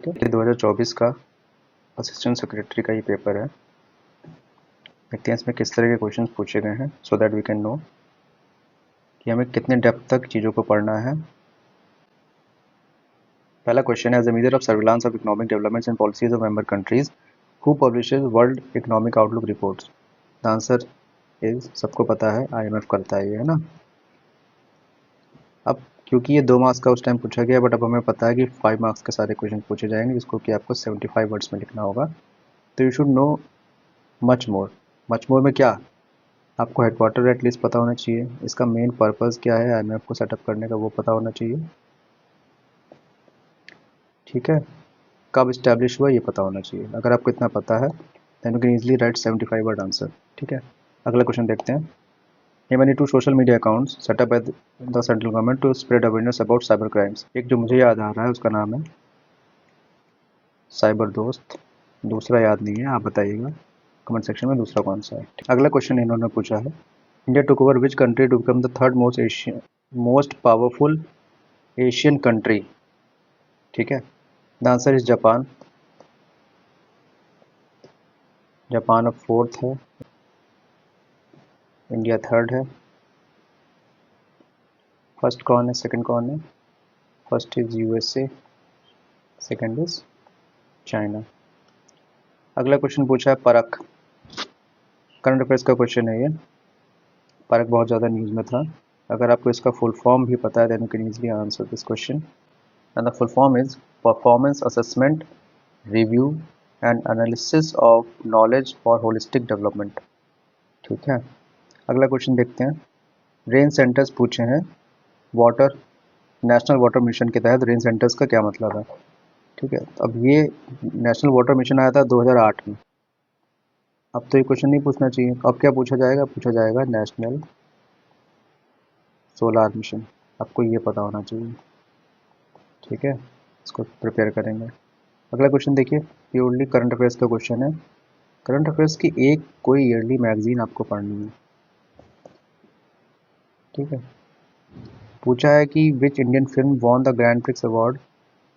ये 2024 का assistant secretary का ये पेपर है। देखते हैं इसमें किस तरह के क्वेश्चंस पूछे गए हैं, so that we can know कि हमें कितने डेप्थ तक चीज़ों को पढ़ना है। पहला क्वेश्चन है, as a measure of surveillance of economic developments and policies of member countries who publishes world economic outlook reports. The answer is, सबको पता है, IMF करता है ये, है ना। अब क्योंकि ये 2 मार्क्स का उस टाइम पूछा गया, बट अब हमें पता है कि 5 मार्क्स के सारे क्वेश्चन पूछे जाएंगे, जिसको कि आपको 75 वर्ड्स में लिखना होगा। तो you should know much more. Much more में क्या, आपको हेडक्वार्टर एटलीस्ट पता होना चाहिए, इसका मेन पर्पस क्या है IMF को सेटअप करने का, वो पता होना चाहिए। ठीक है, कब इस्टेब्लिश हुआ ये पता होना चाहिए। अगर आपको इतना पता है then you can easily write 75 word answer. ठीक है, अगला क्वेश्चन देखते हैं। Name any 2 social media accounts set up by the central government to spread awareness about cyber crimes. एक जो मुझे याद आ रहा है उसका नाम है साइबर दोस्त, दूसरा याद नहीं है, आप बताइएगा कमेंट सेक्शन में दूसरा कौन सा है। अगला क्वेश्चन इन्होंने पूछा है, India took over which country to become the third most powerful Asian country. ठीक है, the answer is Japan. Japan अब 4th है, इंडिया 3rd है। फर्स्ट कौन है, सेकंड कौन है? First is USA, second is China. अगला क्वेश्चन पूछा है परख, करंट अफेयर्स का क्वेश्चन है ये। परख बहुत ज़्यादा न्यूज़ में था। अगर आपको इसका फुल फॉर्म भी पता है then you can easily answer this question, and the full form is performance assessment review and analysis of knowledge for holistic development. ठीक है, अगला क्वेश्चन देखते हैं। रेन सेंटर्स पूछे हैं, वाटर नेशनल वाटर मिशन के तहत रेन सेंटर्स का क्या मतलब है। ठीक है, अब ये नेशनल वाटर मिशन आया था 2008 में। अब तो ये क्वेश्चन नहीं पूछना चाहिए, अब क्या पूछा जाएगा, पूछा जाएगा नेशनल सोलार मिशन। आपको ये पता होना चाहिए। ठीक है, इसको प्रिपेयर करेंगे। अगला क्वेश्चन देखिए, प्योरली करंट अफेयर्स का क्वेश्चन है। करंट अफेयर्स की एक कोई ईयरली मैगजीन आपको पढ़नी है। ठीक है, पूछा है कि which Indian film won the grand prix award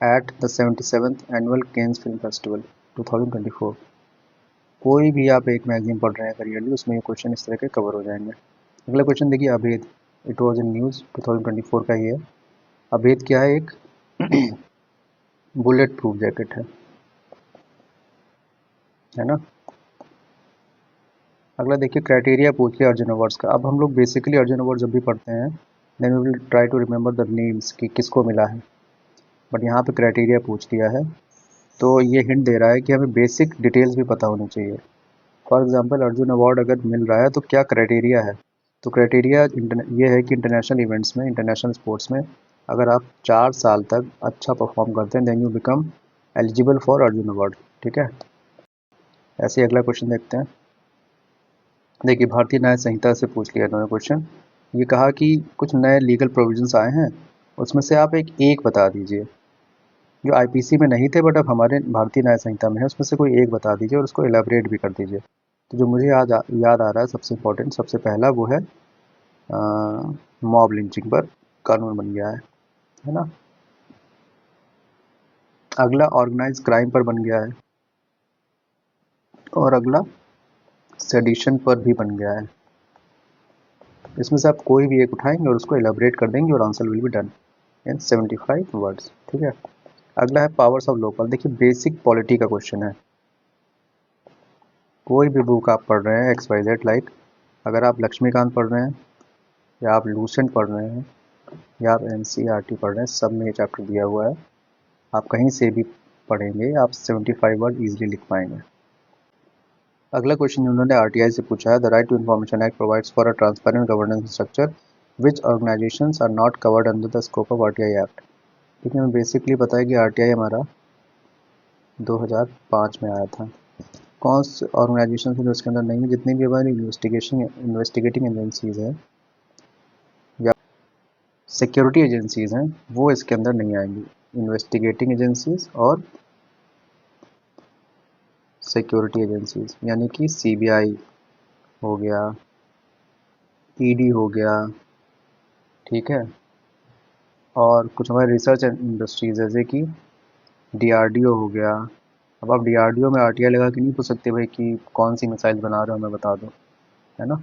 at the 77th annual cans film festival 2024। कोई भी आप एक मैगजीन पढ़ रहे हैं करियरली, उसमें ये क्वेश्चन इस तरह के कवर हो जाएंगे। अगला क्वेश्चन देखिए, अभेद, इट वॉज इन न्यूज़ 2024 का ये है। अभेद क्या है, एक बुलेट प्रूफ जैकेट है ना। अगला देखिए, क्राइटेरिया पूछ लिया अर्जुन अवार्ड्स का। अब हम लोग बेसिकली अर्जुन अवार्ड जब भी पढ़ते हैं then we will try to remember the names कि किसको मिला है, बट यहाँ पे क्राइटेरिया पूछ लिया है तो ये हिंट दे रहा है कि हमें बेसिक डिटेल्स भी पता होनी चाहिए। फॉर एग्जांपल, अर्जुन अवार्ड अगर मिल रहा है तो क्या क्राइटेरिया है, तो क्राइटेरिया ये है कि इंटरनेशनल इवेंट्स में, इंटरनेशनल स्पोर्ट्स में अगर आप 4 साल तक अच्छा परफॉर्म करते हैं then you become eligible for Arjun award. ठीक है, ऐसे ही अगला क्वेश्चन देखते हैं। देखिए, भारतीय न्याय संहिता से पूछ लिया इन्होंने क्वेश्चन। ये कहा कि कुछ नए लीगल प्रोविजंस आए हैं, उसमें से आप एक बता दीजिए जो IPC में नहीं थे बट अब हमारे भारतीय न्याय संहिता में है, उसमें से कोई एक बता दीजिए और उसको एलेबरेट भी कर दीजिए। तो जो मुझे याद आ रहा है सबसे इम्पोर्टेंट, सबसे पहला वो है मॉब लिंचिंग पर कानून बन गया है ना। अगला ऑर्गेनाइज क्राइम पर बन गया है, और अगला सेडिशन पर भी बन गया है। इसमें से आप कोई भी एक उठाएंगे और उसको एलेबरेट कर देंगे और answer will be done in 75 words. ठीक है, अगला है पावर्स ऑफ लोकल। देखिए, बेसिक पॉलिटी का क्वेश्चन है। कोई भी बुक आप पढ़ रहे हैं XYZ, लाइक अगर आप लक्ष्मीकांत पढ़ रहे हैं या आप लूसेंट पढ़ रहे हैं या आप NCERT पढ़ रहे हैं, सब में ये चैप्टर दिया हुआ है। आप कहीं से भी पढ़ेंगे आप 75 वर्ड ईजिली लिख पाएंगे। अगला क्वेश्चन उन्होंने RTI से पूछा है, the right to information act provides for a transparent governance structure which organisations are not covered under the scope of RTI act. ठीक है, हमें बेसिकली पता है कि RTI हमारा 2005 में आया था। कौन से ऑर्गेनाइजेशन है जो इसके अंदर नहीं है, जितनी भी हमारी इन्वेस्टिगेटिंग एजेंसीज हैं या सिक्योरिटी एजेंसीज हैं वो इसके अंदर नहीं आएंगी। इन्वेस्टिगेटिंग एजेंसीज और सिक्योरिटी एजेंसीज यानी कि CBI हो गया, ED हो गया, ठीक है, और कुछ हमारे रिसर्च इंडस्ट्रीज जैसे कि डीआरडीओ हो गया। अब आप डीआरडीओ में आरटीआई लगा के नहीं पूछ सकते भाई कि कौन सी मिसाइल बना रहे हो, हमें बता दो, है ना।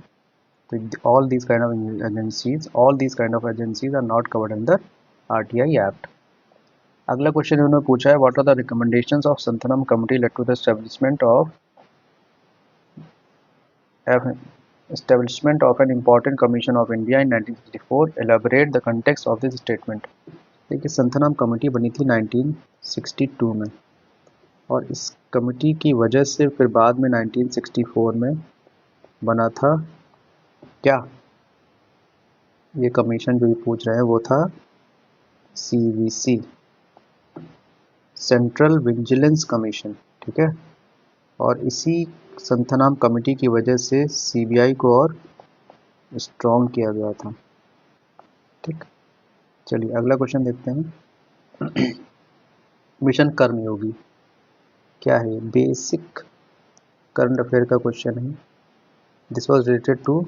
तो all these kind of agencies are not covered under RTI act. अगला क्वेश्चन उन्होंने पूछा है, what are the recommendations of Santhanam committee led to the establishment of an important commission of India in 1964, elaborate the context of this statement। देखिए Santhanam committee बनी थी 1962 में, और इस कमेटी की वजह से फिर बाद में 1964 में बना था क्या, ये कमीशन जो ये पूछ रहे हैं वो था सीवीसी, सेंट्रल विजिलेंस कमीशन, ठीक है। और इसी संथनाम कमेटी की वजह से सीबीआई को और स्ट्रॉन्ग किया गया था, ठीक। चलिए अगला क्वेश्चन देखते हैं। मिशन कर्मयोगी क्या है, बेसिक करंट अफेयर का क्वेश्चन है। This was related to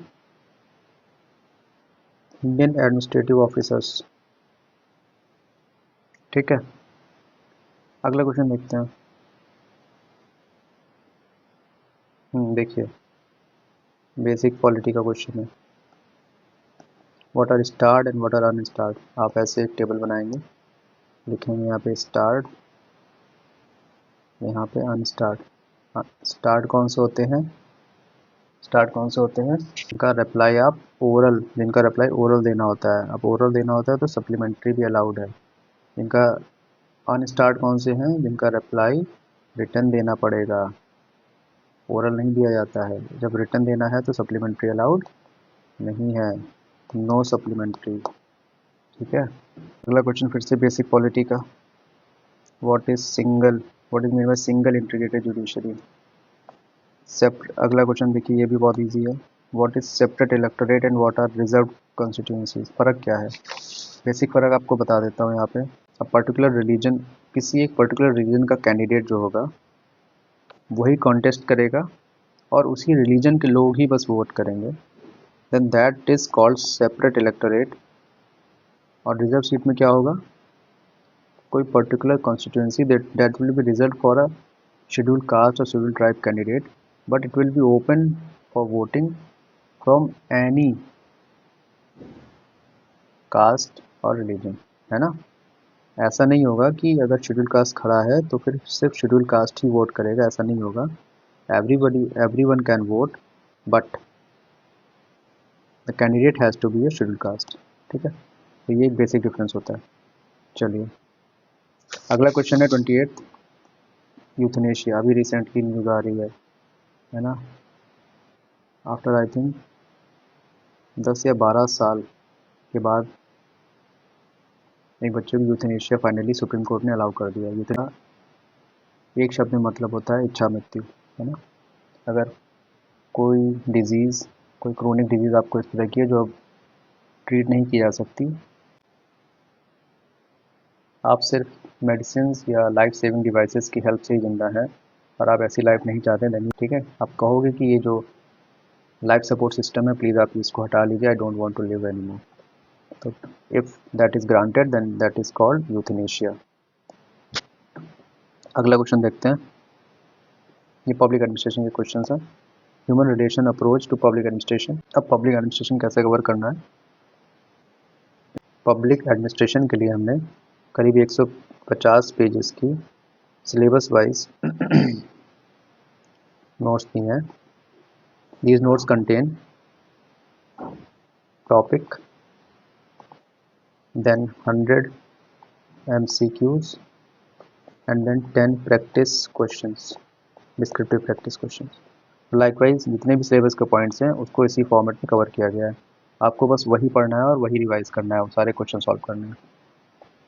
Indian administrative officers, ठीक है। अगला क्वेश्चन देखते हैं। देखिए बेसिक पॉलिटी का क्वेश्चन है, what are starred and what are unstarred. आप ऐसे एक टेबल बनाएंगे, लिखेंगे यहाँ पे स्टार्ड, यहाँ पे अनस्टार्ड। स्टार्ड कौन से होते हैं, स्टार्ट कौन से होते हैं, जिनका रिप्लाई आप ओरल, जिनका रिप्लाई ओरल देना होता है। अब ओरल देना होता है तो सप्लीमेंट्री भी अलाउड है। जिनका अनस्टार्ट कौन से हैं, जिनका रिप्लाई रिटर्न देना पड़ेगा, ओरल नहीं दिया जाता है। जब रिटर्न देना है तो सप्लीमेंट्री अलाउड नहीं है, नो सप्लीमेंट्री, ठीक है। अगला क्वेश्चन फिर से बेसिक पॉलिटी का, what is mean by single integrated judiciary. अगला क्वेश्चन देखिए, ये भी बहुत इजी है, what is separate electorate and what are reserve constituencies. फ़र्क क्या है, बेसिक फ़र्क आपको बता देता हूँ यहाँ पे। अब पर्टिकुलर रिलीजन, किसी एक पर्टिकुलर रिलीजन का कैंडिडेट जो होगा वही कॉन्टेस्ट करेगा और उसी रिलीजन के लोग ही बस वोट करेंगे, then that is called separate electorate. और रिजर्व सीट में क्या होगा, कोई particular constituency that will be reserve for a schedule caste और schedule tribe candidate, but it will be open for voting from any caste और religion, है ना। ऐसा नहीं होगा कि अगर शेड्यूल कास्ट खड़ा है तो फिर सिर्फ शेड्यूल कास्ट ही वोट करेगा, ऐसा नहीं होगा। Everyone can vote, but the candidate has to be a schedule caste, ठीक है। तो ये एक बेसिक डिफरेंस होता है। चलिए अगला क्वेश्चन है 28, यूथनेशिया। अभी रिसेंटली न्यूज़ आ रही है ना, आफ्टर आई थिंक 10 या 12 साल के बाद एक बच्चे को यूथनेशिया फाइनली सुप्रीम कोर्ट ने अलाउ कर दिया। यूथना एक शब्द में मतलब होता है इच्छा मृत्यु, है ना। अगर कोई डिजीज़, कोई क्रोनिक डिजीज़ आपको इस तरह की है जो अब ट्रीट नहीं की जा सकती, आप सिर्फ मेडिसिन या लाइफ सेविंग डिवाइसेस की हेल्प से ही जिंदा है, और आप ऐसी लाइफ नहीं चाहते, देन ठीक है, आप कहोगे कि ये जो लाइफ सपोर्ट सिस्टम है प्लीज़ आप इसको हटा लीजिए, I don't want to live anymore. तो if that is granted then that is called euthanasia. अगला क्वेश्चन देखते हैं, ये पब्लिक एडमिनिस्ट्रेशन के क्वेश्चन है। Human relation approach to public administration. अब पब्लिक एडमिनिस्ट्रेशन कैसे कवर करना है, पब्लिक एडमिनिस्ट्रेशन के लिए हमने करीब 150 पेजेस की सिलेबस वाइज नोट्स दी हैं। These notes contain topic, then 100 MCQs and then 10 practice questions, descriptive practice questions। Likewise जितने भी सिलेबस के पॉइंट्स हैं उसको इसी फॉर्मेट में कवर किया गया है, आपको बस वही पढ़ना है और वही रिवाइज करना है, सारे क्वेश्चन सॉल्व करने हैं।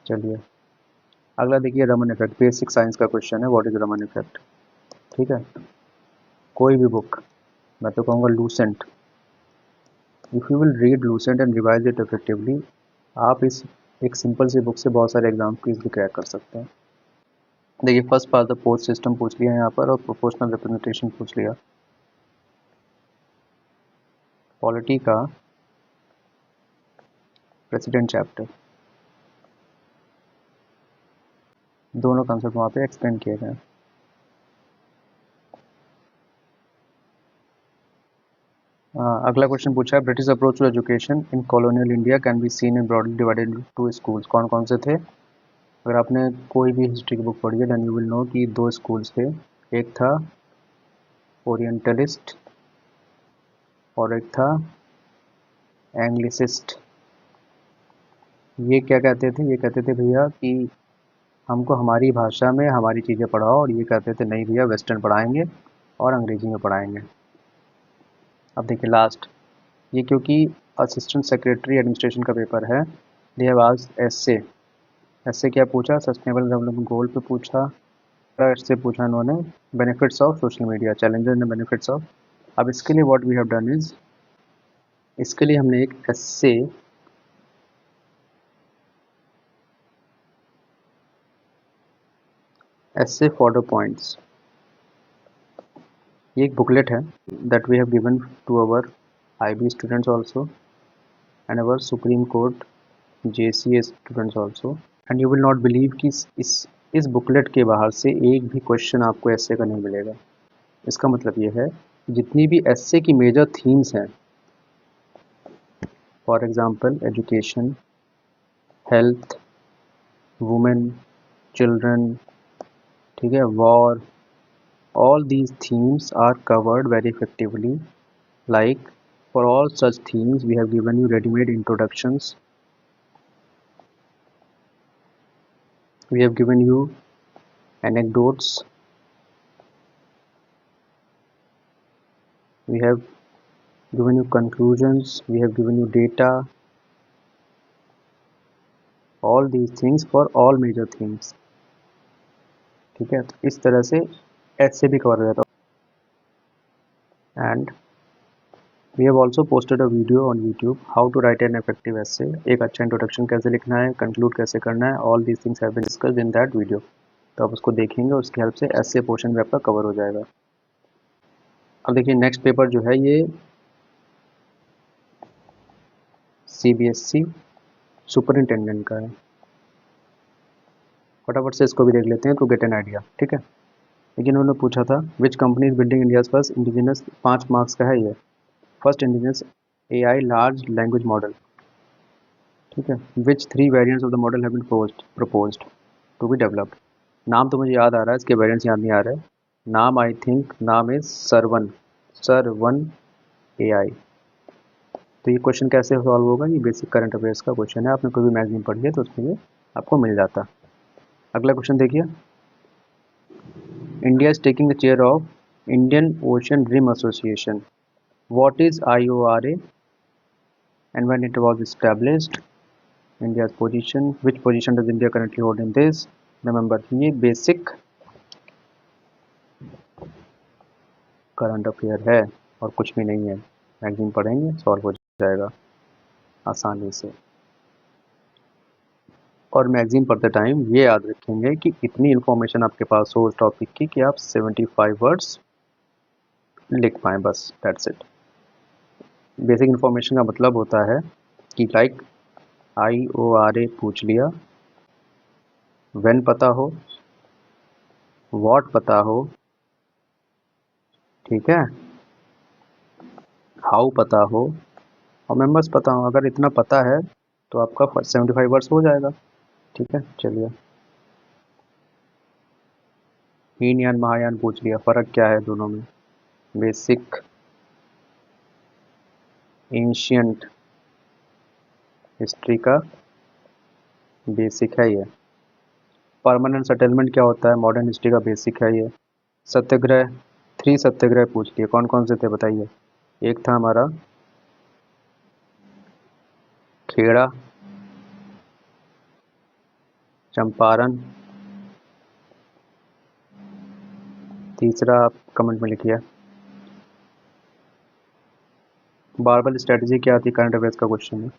चलिए अगला देखिए, रमन इफेक्ट, बेसिक साइंस का क्वेश्चन है, व्हाट इज रमन इफेक्ट, ठीक है। कोई भी बुक, मैं तो कहूँगा Lucent, if you will read Lucent and revise it effectively, आप इस एक सिंपल सी बुक से बहुत सारे एग्जाम को इजीली क्रैक कर सकते हैं। देखिए first part the post system पूछ लिया यहाँ पर, और प्रोपोर्शनल रिप्रेजेंटेशन पूछ लिया। पॉलिटी का प्रेसिडेंट चैप्टर, दोनों कंसेप्ट वहाँ पे एक्सप्लेन किए गए हैं। अगला क्वेश्चन पूछा है, British approach to education in colonial India can be seen in broadly divided into two schools. कौन कौन से थे? अगर आपने कोई भी हिस्ट्री की बुक पढ़ी है देन यू विल नो कि दो स्कूल्स थे। एक था ओरिएंटलिस्ट और एक था एंग्लिसिस्ट। ये क्या कहते थे? ये कहते थे भैया कि हमको हमारी भाषा में हमारी चीज़ें पढ़ाओ, और ये कहते थे नहीं भैया वेस्टर्न पढ़ाएंगे और अंग्रेजी में पढ़ाएंगे। अब देखिए लास्ट, ये क्योंकि असिस्टेंट सेक्रेटरी एडमिनिस्ट्रेशन का पेपर है, they have asked essay. Essay क्या पूछा? सस्टेनेबल डेवलपमेंट गोल पे पूछा। इससे पूछा इन्होंने benefits of social media, challenges and benefits of. अब इसके लिए what we have done is, इसके लिए हमने एक एसए फॉर द पॉइंट्स, ये एक बुकलेट है that we have given to our IB students also and our supreme court JCA students also, and you will not believe कि इस booklet के बाहर से एक भी क्वेश्चन आपको एसए का नहीं मिलेगा। इसका मतलब ये है जितनी भी एसए की मेजर थीम्स हैं, for example education, health, women, children, ठीक है, war, all these themes are covered very effectively. Like for all such themes we have given you ready-made introductions, we have given you anecdotes, we have given you conclusions, we have given you data, all these things for all major themes। ठीक है, तो इस तरह से ऐसे भी cover हो जाता है। And we have also posted a video on YouTube how to write an effective essay, एक अच्छा इंट्रोडक्शन कैसे लिखना है, कंक्लूड कैसे करना है, all these things have been discussed in that video. तो आप उसको देखेंगे, उसकी हेल्प से ऐसे पोर्शन भी आपका कवर हो जाएगा। अब देखिए नेक्स्ट पेपर जो है ये सीबीएसई सुपरिंटेंडेंट का है। फटाफट से इसको भी देख लेते हैं टू गेट एन आइडिया। ठीक है, लेकिन उन्होंने पूछा था which company is building India's first indigenous, 5 marks का है ये, first indigenous AI large language model. ठीक है, which 3 variants of the model have been proposed to be developed. नाम तो मुझे याद आ रहा है, इसके वेरिएंट्स याद नहीं आ रहे। नाम आई थिंक नाम इज सर वन एआई। तो ये क्वेश्चन कैसे सॉल्व होगा? ये बेसिक करंट अफेयर्स का क्वेश्चन है, आपने कोई भी मैगजीन पढ़ी है तो उसमें ये आपको मिल जाता। अगला क्वेश्चन देखिए, India is taking the chair of Indian Ocean Rim Association, what is IORA and when it was established, India's position, which position does India currently hold in this. Remember ये बेसिक करंट अफेयर है और कुछ भी नहीं है, magazine पढ़ेंगे solve हो जाएगा आसानी से। और मैगजीन पढ़ते टाइम ये याद रखेंगे कि इतनी इन्फॉर्मेशन आपके पास हो उस टॉपिक की कि आप 75 वर्ड्स लिख पाएँ, बस दैट्स इट। बेसिक इन्फॉर्मेशन का मतलब होता है कि लाइक IORA पूछ लिया, व्हेन पता हो, व्हाट पता हो, ठीक है, हाउ पता हो और मेंबर्स पता हो। अगर इतना पता है तो आपका 75 वर्ड्स हो जाएगा। ठीक है, चलिए हीन यान महायान पूछ लिया, फ़र्क क्या है दोनों में? बेसिक एंशियंट हिस्ट्री का बेसिक है ये। परमानेंट सेटलमेंट क्या होता है? मॉडर्न हिस्ट्री का बेसिक है ये। सत्याग्रह, 3 सत्याग्रह पूछ लिए, कौन कौन से थे बताइए? एक था हमारा खेड़ा, चंपारण, तीसरा आप कमेंट में लिखिए। बारबल स्ट्रेटजी क्या थी? करंट अफेयर्स का क्वेश्चन है।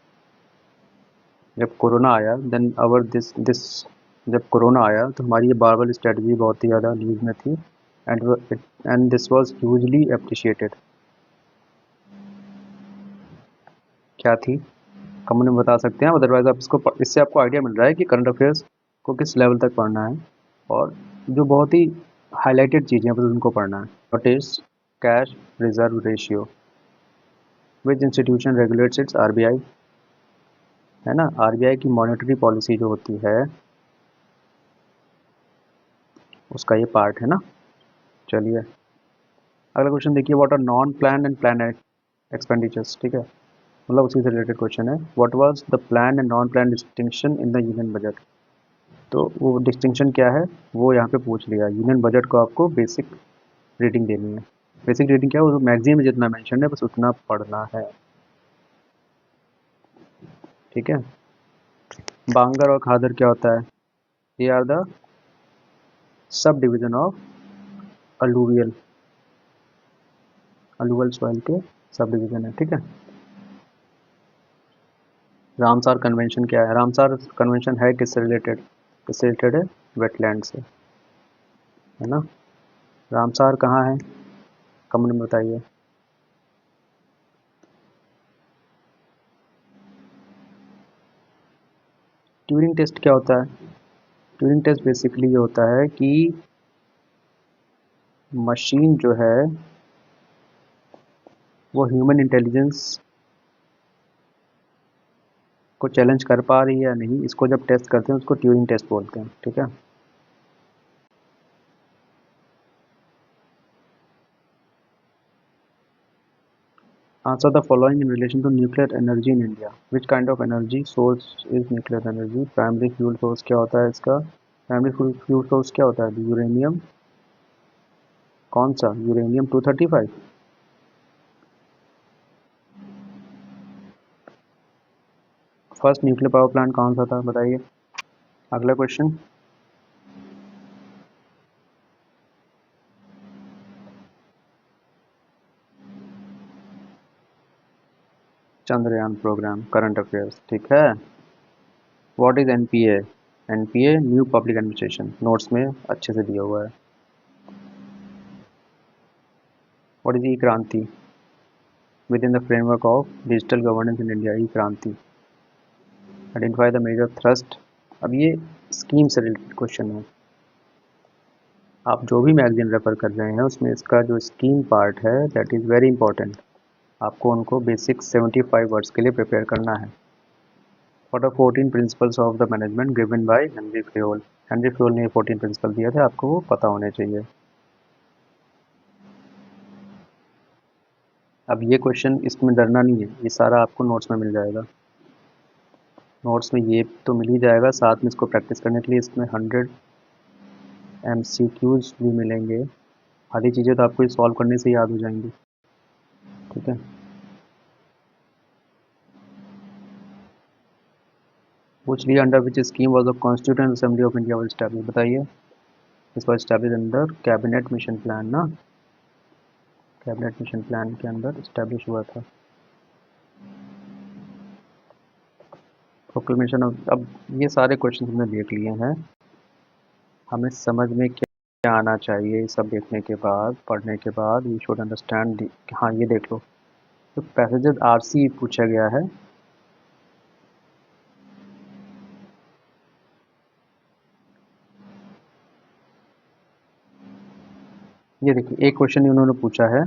जब कोरोना आया देन अवर दिस जब कोरोना आया तो हमारी ये बारबल स्ट्रेटजी बहुत ही ज़्यादा न्यूज़ में थी and this was hugely appreciated. क्या थी? कमेंट में बता सकते हैं, अदरवाइज आप इससे आपको आइडिया मिल रहा है कि करंट अफेयर्स को किस लेवल तक पढ़ना है। और जो बहुत ही हाईलाइटेड चीज़ें हैं बस उनको पढ़ना है। What is cash reserve ratio, which institution regulates it's, RBI, है ना। आरबीआई की मॉनेटरी पॉलिसी जो होती है उसका ये पार्ट है ना। चलिए अगला क्वेश्चन देखिए, what are non plan and plan expenditures, ठीक है, मतलब उसी से रिलेटेड क्वेश्चन है। What was the plan and non plan distinction in the union budget, तो वो डिस्टिंक्शन क्या है वो यहाँ पे पूछ लिया। यूनियन बजट को आपको बेसिक रीडिंग देनी है। बेसिक रीडिंग क्या है, वो मैगजीन में जितना मेंशन है बस उतना पढ़ना है, ठीक है। बांगर और खादर क्या होता है, ये are the subdivision of alluvial, alluvial soil के सब डिवीजन है, ठीक है। रामसार कन्वेंशन क्या है, रामसार कन्वेंशन है किससे रिलेटेड, किससे रिलेटेड है, वेटलैंड से, है ना। रामसार कहाँ है, कमेंट में बताइए। ट्यूरिंग टेस्ट क्या होता है, ट्यूरिंग टेस्ट बेसिकली ये होता है कि मशीन जो है वो ह्यूमन इंटेलिजेंस को चैलेंज कर पा रही है या नहीं, इसको जब टेस्ट करते हैं उसको ट्यूरिंग टेस्ट बोलते हैं, ठीक है। Answer the following in relation to nuclear energy in India, which kind of energy source is nuclear energy, primary fuel source क्या होता है इसका, प्राइमरी फ्यूल सोर्स क्या होता है, यूरेनियम, कौन सा, uranium 235। First nuclear power plant कौन सा था बताइए। अगला question, Chandrayaan programme, current affairs, ठीक है। What is NPA, NPA new public administration, notes में अच्छे से दिया हुआ है। What is e Kranti, within the framework of digital governance in India, e Kranti, identify the major thrust. अब ये स्कीम से रिलेटेड क्वेश्चन है, आप जो भी मैगजीन रेफर कर रहे हैं उसमें इसका जो स्कीम पार्ट है दैट इज़ वेरी इंपॉर्टेंट, आपको उनको बेसिक 75 वर्ड्स के लिए प्रिपेयर करना है। What are 14 principles of the management given by Henri Fayol, Henri Fayol ने 14 प्रिंसिपल दिए थे, आपको वो पता होने चाहिए। अब ये क्वेश्चन, इसमें डरना नहीं है, ये सारा आपको नोट्स में मिल जाएगा। नोट्स में ये तो मिल ही जाएगा, साथ में इसको प्रैक्टिस करने के लिए इसमें 100 MCQs भी मिलेंगे। आधी चीज़ें तो आपको ये सॉल्व करने से याद हो जाएंगी, ठीक है। पूछ लिया, under which scheme was the constituent assembly of India was establish, बताइए। This was establish under cabinet mission plan ना, कैबिनेट मिशन प्लान के अंदर एस्टैब्लिश हुआ था। प्रोक्लेमेशन ऑफ, अब ये सारे क्वेश्चन हमने देख लिए हैं, हमें समझ में क्या आना चाहिए, ये सब देखने के बाद, पढ़ने के बाद वी शुड अंडरस्टैंड। हाँ ये देख लो, तो पैसेजेस आरसी पूछा गया है, ये देखिए एक क्वेश्चन उन्होंने पूछा है,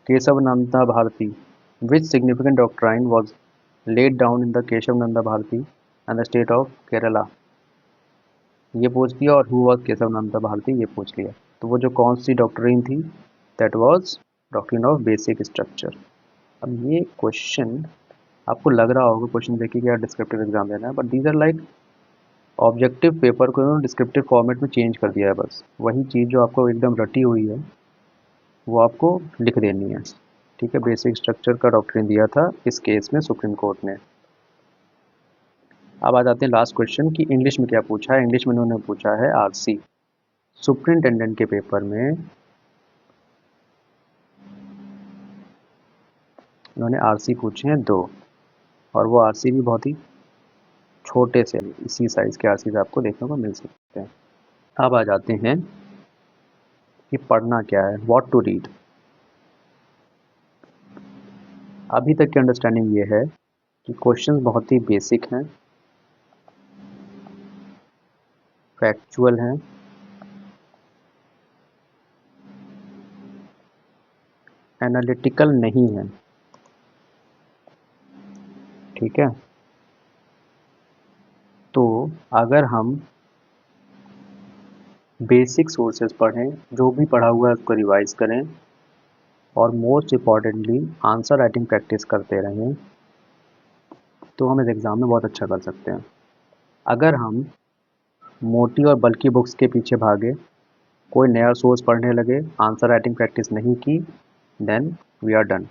Kesavananda Bharati, which significant doctrine was laid down in the Kesavananda Bharati and the state of Kerala, ये पूछ लिया। और who was Kesavananda Bharati, ये पूछ लिया। तो वो जो कौन सी डॉक्ट्रिन थी, that was doctrine of basic structure. अब ये क्वेश्चन आपको लग रहा होगा, क्वेश्चन देखिए क्या डिस्क्रिप्टिव एग्जाम देना है, but these are like objective paper को इन्होंने डिस्क्रिप्टिव फॉर्मेट में चेंज कर दिया है, बस वही चीज़ जो आपको एकदम रटी हुई है वो आपको लिख देनी है, ठीक है। बेसिक स्ट्रक्चर का डॉक्ट्रिन दिया था इस केस में सुप्रीम कोर्ट ने। अब आ जाते हैं लास्ट क्वेश्चन कि इंग्लिश में क्या पूछा है। इंग्लिश में उन्होंने पूछा है आरसी, सुप्रिंटेंडेंट के पेपर में उन्होंने आरसी पूछे हैं 2, और वो आरसी भी बहुत ही छोटे से, इसी साइज के आरसी आपको देखने को मिल सकते हैं। अब आ जाते हैं कि पढ़ना क्या है, व्हाट टू रीड। अभी तक की अंडरस्टैंडिंग ये है कि क्वेश्चंस बहुत ही बेसिक हैं, फैक्चुअल हैं, एनालिटिकल नहीं है। ठीक है, तो अगर हम बेसिक सोर्सेज पढ़ें, जो भी पढ़ा हुआ है उसको रिवाइज करें, और most importantly answer writing practice करते रहें, तो हम इस एग्ज़ाम में बहुत अच्छा कर सकते हैं। अगर हम मोटी और बल्कि बुक्स के पीछे भागे, कोई नया सोर्स पढ़ने लगे, आंसर राइटिंग प्रैक्टिस नहीं की, देन वी आर डन।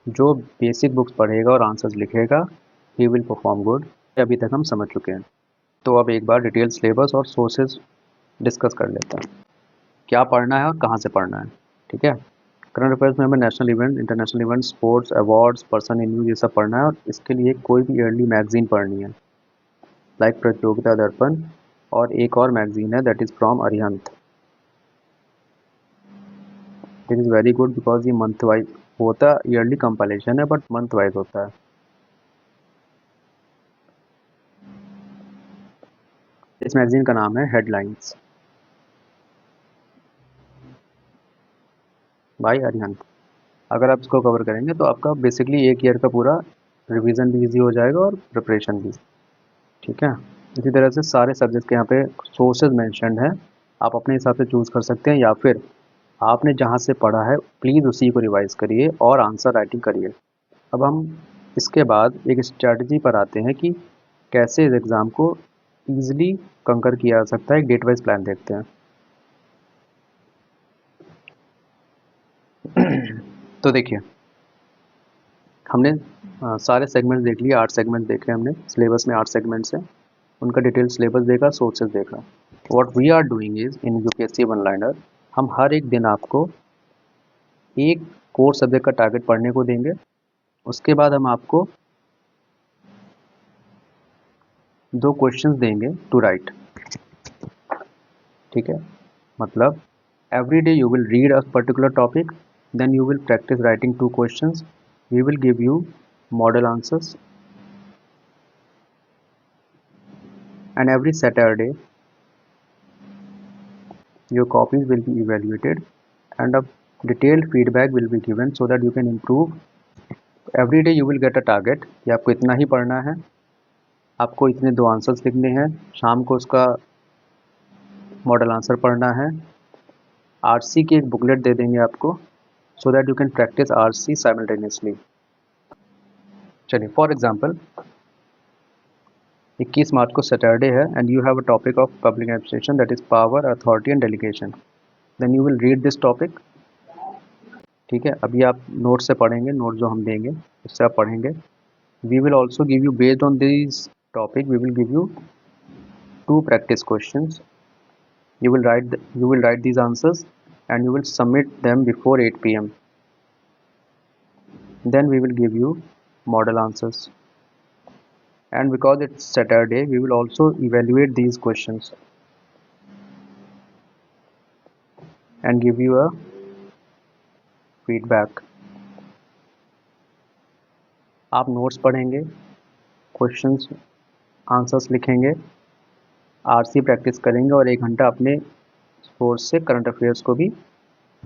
जो बेसिक बुक्स पढ़ेगा और आंसर्स लिखेगा, ही विल परफॉर्म गुड। अभी तक हम समझ चुके हैं। तो अब एक बार डिटेल सिलेबस और सोर्सेज डिस्कस कर लेते हैं, क्या पढ़ना है और कहाँ से पढ़ना है। ठीक है, करंट अफेयर्स में हमें national event, international event, sports, awards, person in news, ये सब पढ़ना है, और इसके लिए कोई भी ईयरली मैगजीन पढ़नी है, लाइक प्रतियोगिता दर्पण, और एक और मैगजीन है that is from Arihant. This is very good because ये मंथ वाइज होता, ईयरली कंपाइलेशन है बट मंथ वाइज होता है। इस मैगजीन का नाम है हेडलाइंस बाय अरिहंत। अगर आप इसको कवर करेंगे तो आपका बेसिकली एक ईयर का पूरा रिवीजन भी इजी हो जाएगा और प्रिपरेशन भी। ठीक है, इसी तरह से सारे सब्जेक्ट के यहाँ पे सोर्सेज मेंशन्ड हैं, आप अपने हिसाब से चूज़ कर सकते हैं, या फिर आपने जहाँ से पढ़ा है प्लीज़ उसी को रिवाइज करिए और आंसर राइटिंग करिए। अब हम इसके बाद एक स्ट्रैटेजी पर आते हैं कि कैसे इस एग्ज़ाम को ईजिली कंकर किया जा सकता है। एक डेट वाइज प्लान देखते हैं। तो देखिए, हमने सारे सेगमेंट्स देख लिए, 8 सेगमेंट देखे हमने, सिलेबस में 8 सेगमेंट्स हैं, उनका डिटेल सिलेबस देखा, सोर्सेज देखा। What we are doing is in UPSC one liner, हम हर एक दिन आपको एक कोर सब्जेक्ट का टारगेट पढ़ने को देंगे। उसके बाद हम आपको 2 क्वेश्चंस देंगे टू राइट। ठीक है, मतलब every day you will read a particular topic, then you will practice writing 2 questions. We will give you model answers, and every Saturday your copies will be evaluated and a detailed feedback will be given so that you can improve. Every day you will get a target कि आपको इतना ही पढ़ना है, आपको इतने 2 answers लिखने हैं, शाम को उसका मॉडल आंसर पढ़ना है। आरसी की एक बुकलेट दे देंगे आपको so that you can practice RC simultaneously. चलिए, फॉर एग्जाम्पल 21 मार्च को सैटरडे है and you have a topic of public administration that is power, authority and delegation, then you will read this topic. ठीक है, अभी आप note से पढ़ेंगे, note जो हम देंगे उससे आप पढ़ेंगे। We will also give you based on this topic, we will give you 2 practice questions. You will write these answers and you will submit them before 8 PM. Then we will give you model answers, and because it's Saturday we will also evaluate these questions and give you a feedback. आप notes पढ़ेंगे, questions answers लिखेंगे, RC practice करेंगे, और 1 घंटा अपने source से current affairs को भी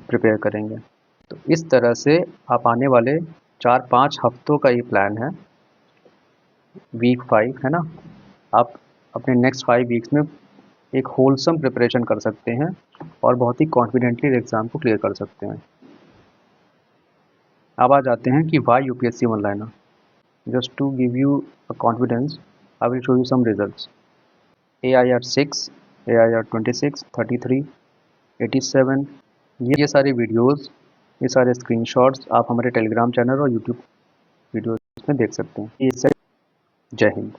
प्रिपेयर करेंगे। तो इस तरह से आप आने वाले 4-5 हफ्तों का ये प्लान है। वीक 5 है ना, आप अपने नेक्स्ट 5 वीक्स में एक होलसम प्रिपरेशन कर सकते हैं और बहुत ही कॉन्फिडेंटली एग्ज़ाम को क्लियर कर सकते हैं। अब आ जाते हैं कि why UPSC one liner. Just to give you a confidence, I will show you some results. AIR 6, AIR 26, 33, 87, ये सारे वीडियोस, ये सारे स्क्रीनशॉट्स आप हमारे टेलीग्राम चैनल और यूट्यूब वीडियोस में देख सकते हैं। जय हिंद।